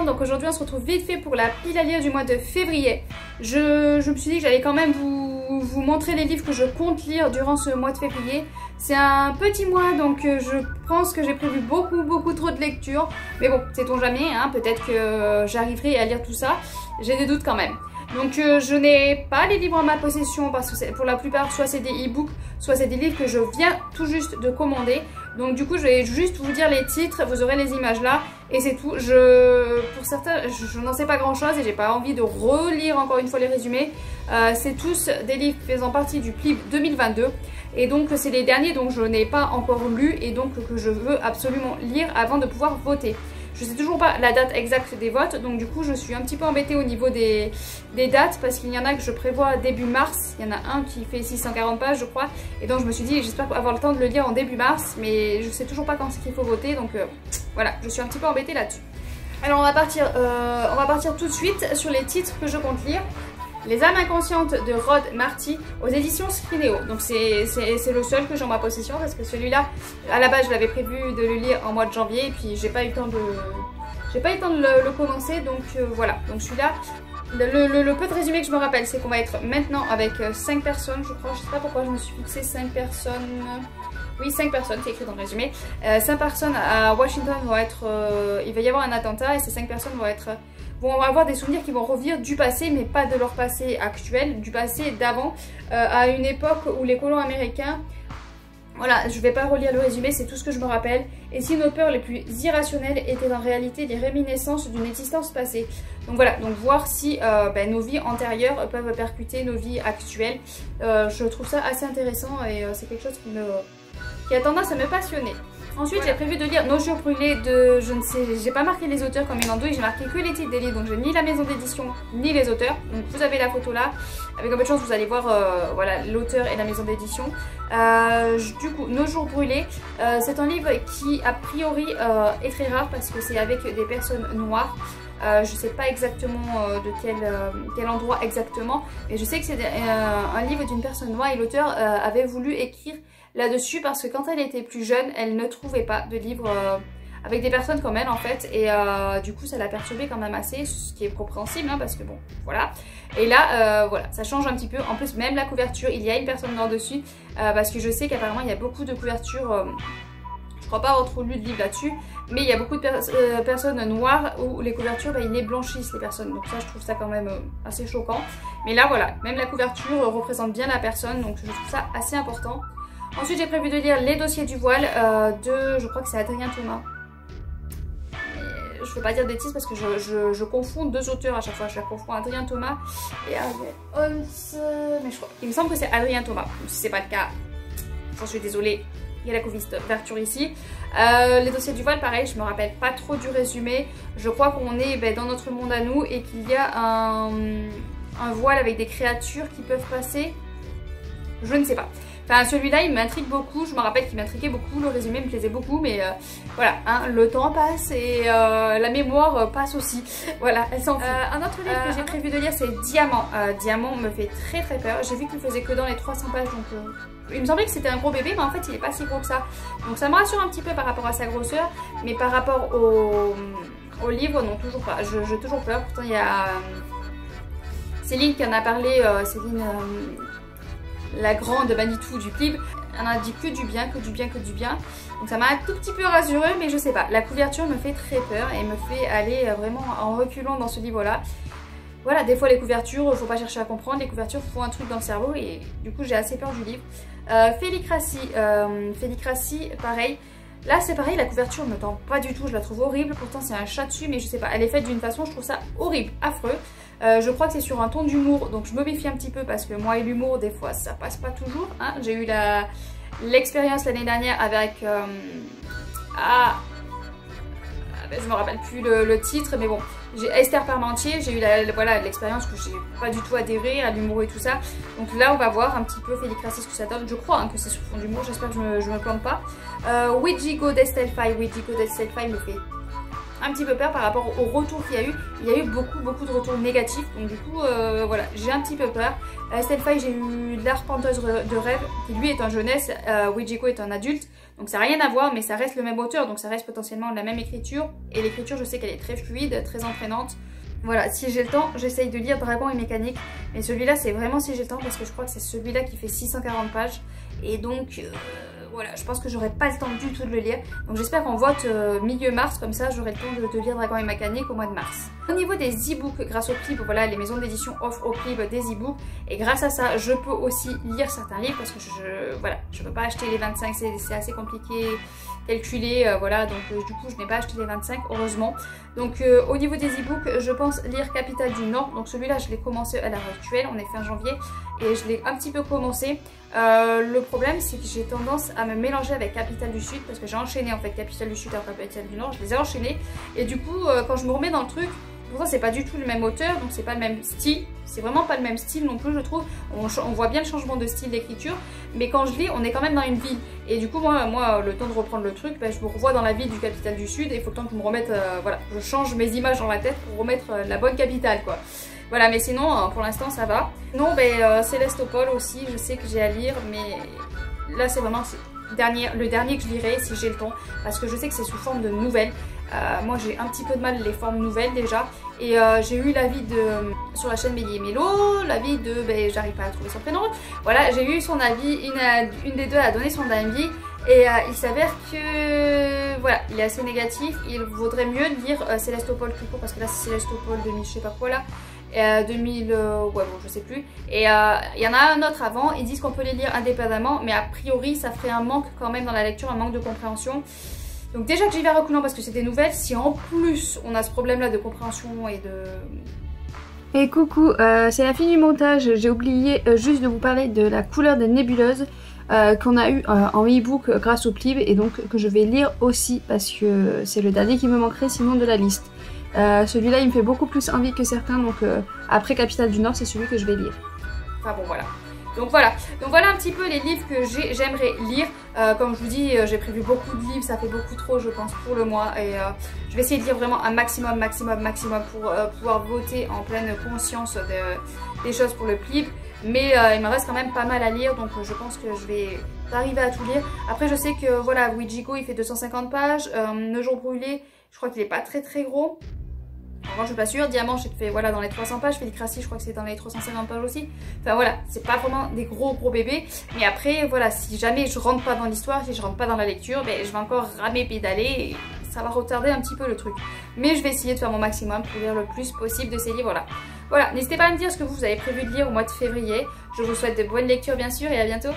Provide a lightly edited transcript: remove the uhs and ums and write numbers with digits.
monde, donc aujourd'hui on se retrouve vite fait pour la pile à lire du mois de février. Je me suis dit que j'allais quand même vous montrer les livres que je compte lire durant ce mois de février. C'est un petit mois donc je pense que j'ai prévu beaucoup trop de lectures. Mais bon, sait-on jamais, hein, peut-être que j'arriverai à lire tout ça. J'ai des doutes quand même. Donc je n'ai pas les livres en ma possession parce que pour la plupart soit c'est des e-books, soit c'est des livres que je viens tout juste de commander. Donc du coup je vais juste vous dire les titres, vous aurez les images là et c'est tout. Pour certains je n'en sais pas grand chose et j'ai pas envie de relire encore une fois les résumés. C'est tous des livres faisant partie du PLIB 2022 et donc c'est les derniers donc je n'ai pas encore lu et donc que je veux absolument lire avant de pouvoir voter. Je sais toujours pas la date exacte des votes, donc du coup je suis un petit peu embêtée au niveau des dates parce qu'il y en a que je prévois début mars, il y en a un qui fait 640 pages je crois, et donc je me suis dit j'espère avoir le temps de le lire en début mars, mais je sais toujours pas quand c'est qu'il faut voter, donc voilà, je suis un petit peu embêtée là-dessus. Alors on va partir tout de suite sur les titres que je compte lire. Les âmes inconscientes de Rod Marty aux éditions Scrinéo. Donc c'est le seul que j'ai en ma possession parce que celui-là, à la base je l'avais prévu de le lire en mois de janvier et puis j'ai pas eu le temps de le commencer, donc voilà. Donc celui-là, le peu de résumé que je me rappelle, c'est qu'on va être maintenant avec 5 personnes, je crois. Je sais pas pourquoi je me suis fixé 5 personnes. Oui, 5 personnes, c'est écrit dans le résumé. 5 personnes à Washington vont être... il va y avoir un attentat et ces 5 personnes vont avoir des souvenirs qui vont revenir du passé, mais pas de leur passé actuel, du passé d'avant, à une époque où les colons américains... Voilà, je vais pas relire le résumé, c'est tout ce que je me rappelle. Et si nos peurs les plus irrationnelles étaient en réalité des réminiscences d'une existence passée. Donc voilà, donc voir si nos vies antérieures peuvent percuter nos vies actuelles. Je trouve ça assez intéressant et c'est quelque chose qui a tendance à me passionner. Ensuite, voilà. J'ai prévu de lire Nos jours brûlés de, je ne sais, j'ai pas marqué les auteurs comme il en doit, j'ai marqué que les titres des livres, donc j'ai ni la maison d'édition ni les auteurs. Donc vous avez la photo là, avec un peu de chance vous allez voir voilà, l'auteur et la maison d'édition. Du coup, Nos jours brûlés, c'est un livre qui a priori est très rare parce que c'est avec des personnes noires. Je sais pas exactement de quel endroit exactement, mais je sais que c'est un livre d'une personne noire et l'auteur avait voulu écrire là-dessus parce que quand elle était plus jeune, elle ne trouvait pas de livre avec des personnes comme elle en fait, et du coup ça l'a perturbée quand même assez, ce qui est compréhensible hein, parce que bon, voilà. Et là, voilà, ça change un petit peu. En plus, même la couverture, il y a une personne noire dessus parce que je sais qu'apparemment il y a beaucoup de couvertures. Je crois pas avoir trop lu de livres là-dessus, mais il y a beaucoup de personnes noires où les couvertures, ils les blanchissent les personnes. Donc ça, je trouve ça quand même assez choquant. Mais là, voilà, même la couverture représente bien la personne, donc je trouve ça assez important. Ensuite, j'ai prévu de lire Les dossiers du voile de, je crois que c'est Adrien Thomas. Je ne veux pas dire de bêtises parce que je confonds deux auteurs à chaque fois. Je confonds Adrien Thomas et Holmes, mais je crois, il me semble que c'est Adrien Thomas. Si c'est pas le cas, j'en suis désolée. Il y a la couverture ici. Les dossiers du voile, pareil, je me rappelle pas trop du résumé. Je crois qu'on est dans notre monde à nous et qu'il y a un voile avec des créatures qui peuvent passer. Je ne sais pas. Enfin, celui-là, il m'intrigue beaucoup. Je me rappelle qu'il m'intriguait beaucoup. Le résumé me plaisait beaucoup. Mais voilà, hein, le temps passe et la mémoire passe aussi. Voilà, elle s'en fout. Un autre livre que j'ai prévu de lire, c'est Diamant. Diamant me fait très peur. J'ai vu qu'il faisait que dans les 300 pages. Donc, il me semblait que c'était un gros bébé, mais en fait, il n'est pas si gros que ça. Donc, ça me rassure un petit peu par rapport à sa grosseur. Mais par rapport au livre, non, toujours pas. J'ai toujours peur. Pourtant, il y a Céline qui en a parlé. Céline... la grande Manitou du PLIB, elle a dit que du bien. Donc ça m'a un tout petit peu rassurée, mais je sais pas. La couverture me fait très peur et me fait aller vraiment en reculant dans ce livre-là. Voilà, des fois les couvertures, faut pas chercher à comprendre, les couvertures font un truc dans le cerveau et du coup j'ai assez peur du livre. Félicratie, pareil. Là c'est pareil, la couverture me tente pas du tout, je la trouve horrible, pourtant c'est un chat dessus mais je sais pas, elle est faite d'une façon, je trouve ça horrible, affreux. Je crois que c'est sur un ton d'humour, donc je me méfie un petit peu parce que moi et l'humour des fois ça passe pas toujours. Hein. J'ai eu l'expérience l'année dernière avec... je me rappelle plus le titre, mais bon, j'ai Esther Parmentier, j'ai eu l'expérience que j'ai pas du tout adhéré à l'humour et tout ça. Donc là on va voir un petit peu Félicratie ce que ça donne. Je crois hein, que c'est sur fond d'humour, j'espère que je me plante pas. Ouijigo d'Estelle Faye me fait un petit peu peur par rapport au retour qu'il y a eu. Il y a eu beaucoup de retours négatifs, donc du coup voilà, j'ai un petit peu peur. Stèle Faye, j'ai eu l'Arpenteuse de rêve, qui lui est en jeunesse, Wijiko est un adulte, donc ça n'a rien à voir, mais ça reste le même auteur, donc ça reste potentiellement la même écriture, et l'écriture je sais qu'elle est très fluide, très entraînante. Voilà, si j'ai le temps, j'essaye de lire Dragon et Mécanique, mais celui-là c'est vraiment si j'ai le temps, parce que je crois que c'est celui-là qui fait 640 pages, et donc voilà, je pense que j'aurai pas le temps du tout de le lire. Donc j'espère qu'on vote milieu mars, comme ça j'aurai le temps de lire Dragon et Mécanique au mois de mars. Au niveau des e-books, grâce au Plib, voilà, les maisons d'édition offrent au Plib des e-books. Et grâce à ça, je peux aussi lire certains livres parce que voilà, je peux pas acheter les 25, c'est assez compliqué calculé, voilà, donc du coup je n'ai pas acheté les 25, heureusement. Donc au niveau des e-books, je pense lire Capitale du Nord, donc celui-là je l'ai commencé à l'heure actuelle, on est fin janvier, et je l'ai un petit peu commencé. Le problème c'est que j'ai tendance à me mélanger avec Capitale du Sud, parce que j'ai enchaîné en fait Capitale du Sud et Capitale du Nord, je les ai enchaînés, et du coup quand je me remets dans le truc, pourtant c'est pas du tout le même auteur, donc c'est pas le même style, c'est vraiment pas le même style non plus je trouve, on voit bien le changement de style d'écriture, mais quand je lis on est quand même dans une ville, et du coup moi le temps de reprendre le truc, je me revois dans la ville du Capitale du Sud, et il faut le temps que je me remette, voilà, je change mes images dans la tête pour remettre la bonne capitale quoi. Voilà, mais sinon pour l'instant ça va. Non, Célestopol aussi, je sais que j'ai à lire, mais là c'est vraiment le dernier que je lirai si j'ai le temps, parce que je sais que c'est sous forme de nouvelles. Moi j'ai un petit peu de mal les formes nouvelles déjà, et j'ai eu l'avis sur la chaîne Mélie et Mélo, l'avis de, j'arrive pas à trouver son prénom, voilà, j'ai eu son avis, une des deux a donné son avis, et il s'avère que voilà, il est assez négatif. Il vaudrait mieux lire Célestopol tout court, parce que là c'est Célestopol 2000 je sais pas quoi là, 2000, ouais bon je sais plus, et il y en a un autre avant. Ils disent qu'on peut les lire indépendamment, mais a priori ça ferait un manque quand même dans la lecture, un manque de compréhension. Donc déjà que j'y vais à reculant parce que c'est des nouvelles, si en plus on a ce problème là de compréhension et de... Et coucou, c'est la fin du montage, j'ai oublié juste de vous parler de la couleur des nébuleuses qu'on a eu en e-book grâce au Plib, et donc que je vais lire aussi parce que c'est le dernier qui me manquerait sinon de la liste. Celui-là il me fait beaucoup plus envie que certains, donc après Capitale du Nord c'est celui que je vais lire. Enfin bon voilà. Donc voilà un petit peu les livres que j'aimerais lire. Comme je vous dis, j'ai prévu beaucoup de livres, ça fait beaucoup trop je pense pour le mois, et je vais essayer de lire vraiment un maximum pour pouvoir voter en pleine conscience des choses pour le Plib. Mais il me reste quand même pas mal à lire, donc je pense que je vais arriver à tout lire. Après je sais que voilà, Wijiko il fait 250 pages, Nos jours brûlés je crois qu'il est pas très gros. Alors, je suis pas sûre. Diamant, j'ai fait voilà dans les 300 pages. Félicratie, je crois que c'est dans les 350 pages aussi. Enfin voilà, c'est pas vraiment des gros bébés. Mais après, voilà, si jamais je rentre pas dans l'histoire, si je rentre pas dans la lecture, je vais encore ramer, pédaler, et ça va retarder un petit peu le truc. Mais je vais essayer de faire mon maximum pour lire le plus possible de ces livres là. Voilà, n'hésitez pas à me dire ce que vous avez prévu de lire au mois de février. Je vous souhaite de bonnes lectures bien sûr, et à bientôt.